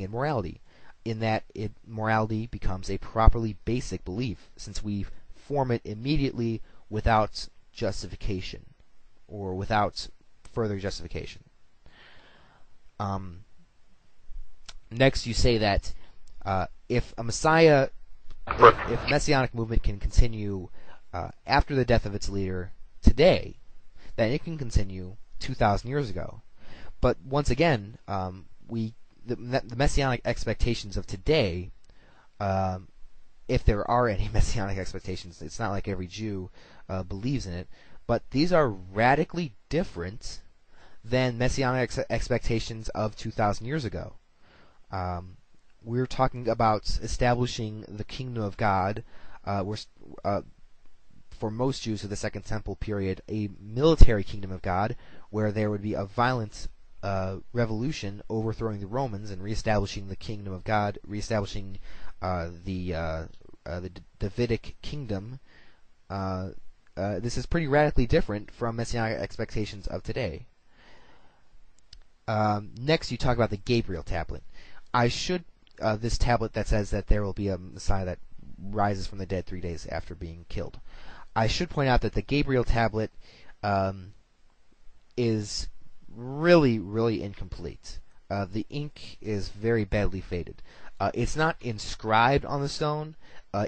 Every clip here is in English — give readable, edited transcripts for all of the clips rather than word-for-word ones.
in morality, in that morality becomes a properly basic belief, since we form it immediately without justification, or without further justification. Next, you say that if a Messiah, if Messianic movement can continue after the death of its leader today, then it can continue 2,000 years ago. But once again, the Messianic expectations of today, if there are any Messianic expectations, it's not like every Jew believes in it, but these are radically different than Messianic expectations of 2,000 years ago. We're talking about establishing the kingdom of God. For most Jews of the Second Temple period, a military kingdom of God, where there would be a violent revolution overthrowing the Romans and reestablishing the kingdom of God, reestablishing the Davidic kingdom. This is pretty radically different from Messianic expectations of today. Next, you talk about the Gabriel tablet. This tablet that says that there will be a Messiah that rises from the dead 3 days after being killed. I should point out that the Gabriel tablet is really, really incomplete. The ink is very badly faded. It's not inscribed on the stone;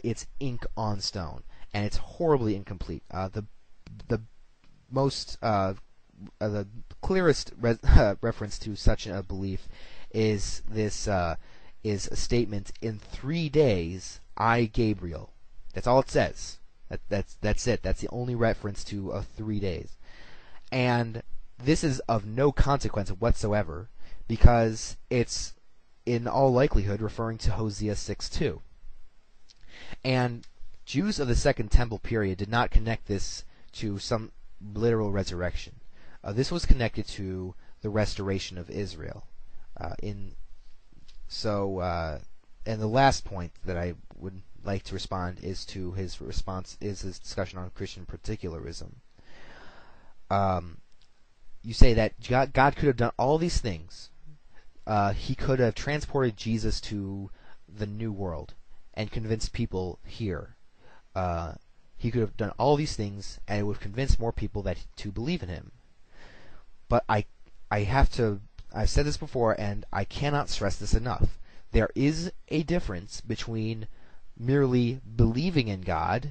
it's ink on stone, and it's horribly incomplete. The clearest reference to such a belief is this is a statement: "In 3 days, I, Gabriel." That's all it says. That's it. That's the only reference to 3 days. And this is of no consequence whatsoever, because it's in all likelihood referring to Hosea 6:2. And Jews of the Second Temple period did not connect this to some literal resurrection. This was connected to the restoration of Israel. And the last point that I would like to respond is to his discussion on Christian particularism. You say that God could have done all these things. He could have transported Jesus to the New World and convinced people here. He could have done all these things, and it would have convinced more people to believe in him. But I've said this before, and I cannot stress this enough. There is a difference between merely believing in God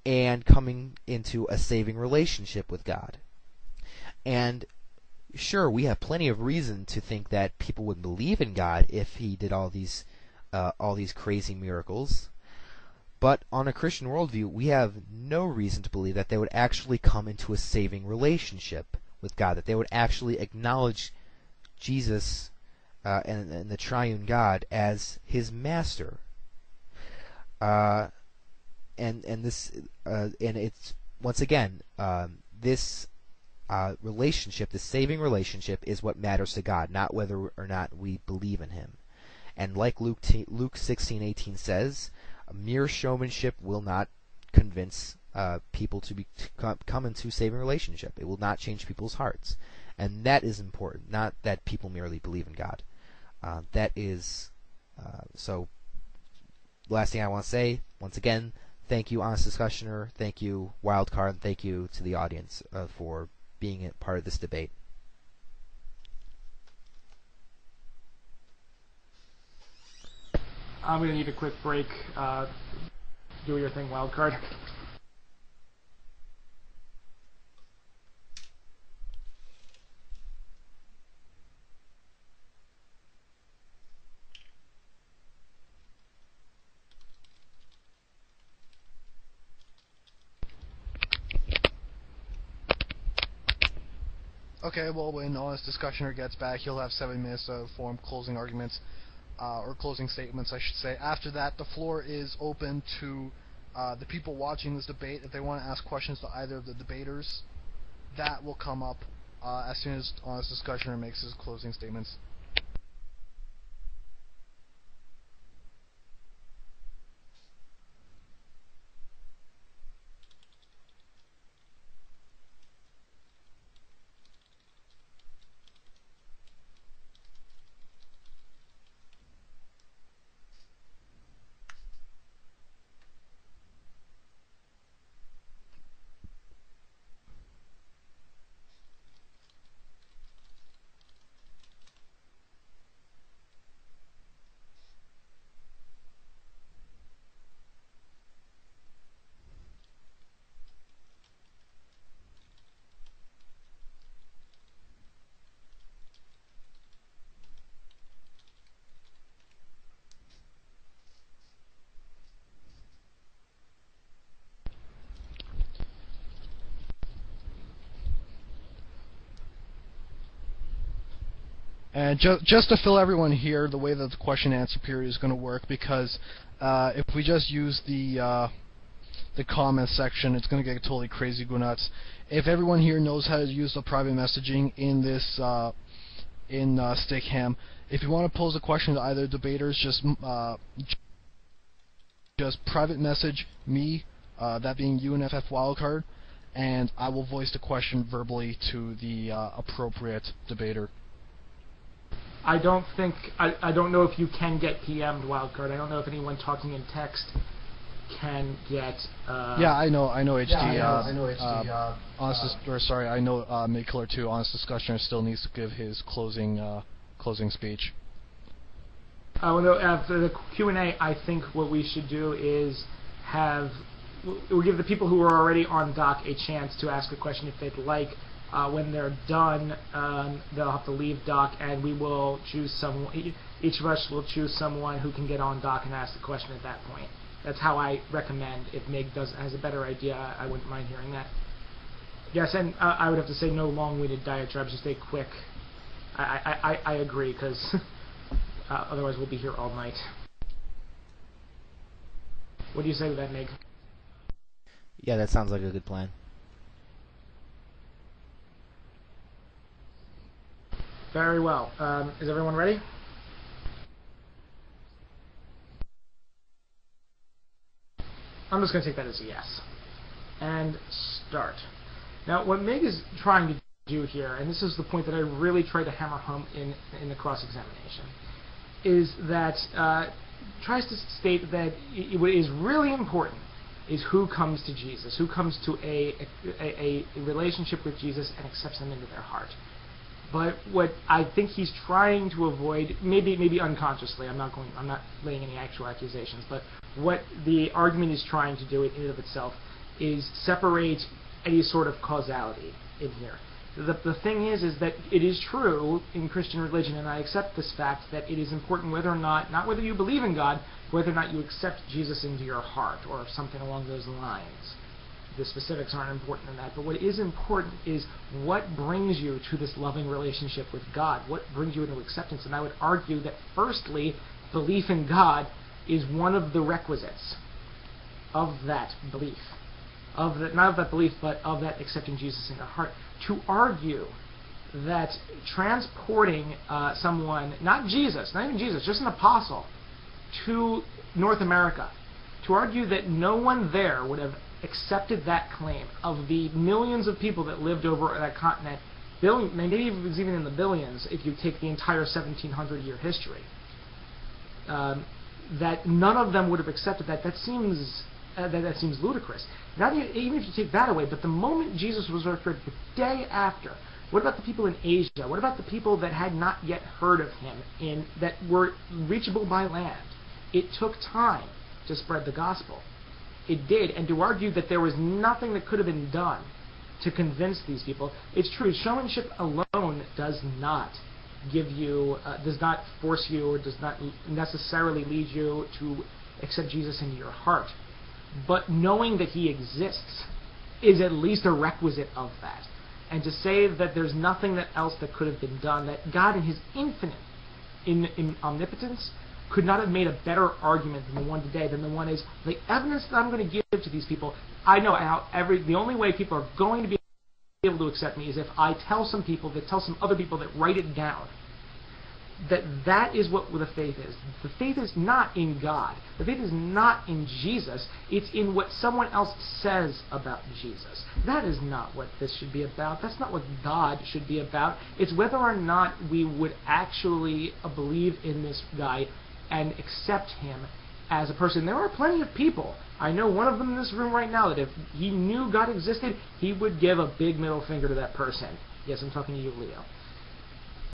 and coming into a saving relationship with God. And sure, we have plenty of reason to think that people would believe in God if he did all these crazy miracles. But on a Christian worldview, we have no reason to believe that they would actually come into a saving relationship with God, that they would actually acknowledge Jesus and the triune God as his master. And it's once again this relationship, the saving relationship, is what matters to God, not whether or not we believe in him. And like Luke 16:18 says, mere showmanship will not convince people to come into saving relationship. It will not change people's hearts, and that is important. Not that people merely believe in God. That is so. Last thing I want to say, once again, thank you, Honest Discussioner, thank you, Wildcard, and thank you to the audience for being a part of this debate. I'm going to need a quick break. Do your thing, Wildcard. Okay, well, when Honest Discussioner gets back, he'll have 7 minutes to form closing arguments, or closing statements, I should say. After that, the floor is open to the people watching this debate. If they want to ask questions to either of the debaters, that will come up as soon as Honest Discussioner makes his closing statements. And just to fill everyone here, the way that the question and answer period is going to work, because if we just use the comment section, it's going to get totally crazy, go nuts. If everyone here knows how to use the private messaging in this Stickam, if you want to pose a question to either debaters, just private message me, that being UNFF Wildcard, and I will voice the question verbally to the appropriate debater. I don't know if you can get PM'd Wildcard. I don't know if anyone talking in text can get. Yeah, I know HD. I know HD. I know MigKillerTwo, Honest Discussioner, still needs to give his closing speech. Oh no! For the Q&A, I think what we should do is we'll give the people who are already on doc a chance to ask a question if they'd like. When they're done, they'll have to leave doc, and we will choose someone. Each of us will choose someone who can get on doc and ask the question at that point. That's how I recommend. If Mig has a better idea, I wouldn't mind hearing that. Yes, and I would have to say no long-winded diatribes. Just stay quick. I agree, because otherwise we'll be here all night. What do you say to that, Mig? Yeah, that sounds like a good plan. Very well. Is everyone ready? I'm just going to take that as a yes. And start. Now, what Mig is trying to do here, and this is the point that I really try to hammer home in the cross-examination, is that tries to state that what is really important is who comes to Jesus, who comes to a relationship with Jesus and accepts him into their heart. But what I think he's trying to avoid, maybe unconsciously, I'm not laying any actual accusations, but what the argument is trying to do in and of itself is separate any sort of causality in here. The thing is that it is true in Christian religion, and I accept this fact, that it is important whether or not whether you believe in God, whether or not you accept Jesus into your heart, or something along those lines. The specifics aren't important in that, but what is important is what brings you to this loving relationship with God, what brings you into acceptance. And I would argue that firstly, belief in God is one of the requisites of that belief, not of that belief, but of that accepting Jesus in your heart. To argue that transporting someone, not even Jesus, just an apostle, to North America, to argue that no one there would have accepted that claim of the millions of people that lived over that continent, maybe it was even in the billions if you take the entire 1700-year history, that none of them would have accepted that seems ludicrous. Not even if you take that away, but the moment Jesus was resurrected, the day after, what about the people in Asia? What about the people that had not yet heard of him, that were reachable by land? It took time to spread the gospel. It did, and to argue that there was nothing that could have been done to convince these people, it's true. Showmanship alone does not give you, does not force you, or does not necessarily lead you to accept Jesus into your heart. But knowing that he exists is at least a requisite of that. And to say that there's nothing else that could have been done, that God in his infinite in omnipotence could not have made a better argument than the one today, than the one is the evidence that I'm going to give to these people. I know how the only way people are going to be able to accept me is if I tell some people that tell some other people that write it down. That is what the faith is. The faith is not in God. The faith is not in Jesus. It's in what someone else says about Jesus. That is not what this should be about. That's not what God should be about. It's whether or not we would actually believe in this guy and accept him as a person. There are plenty of people. I know one of them in this room right now that if he knew God existed, he would give a big middle finger to that person. Yes, I'm talking to you, Leo.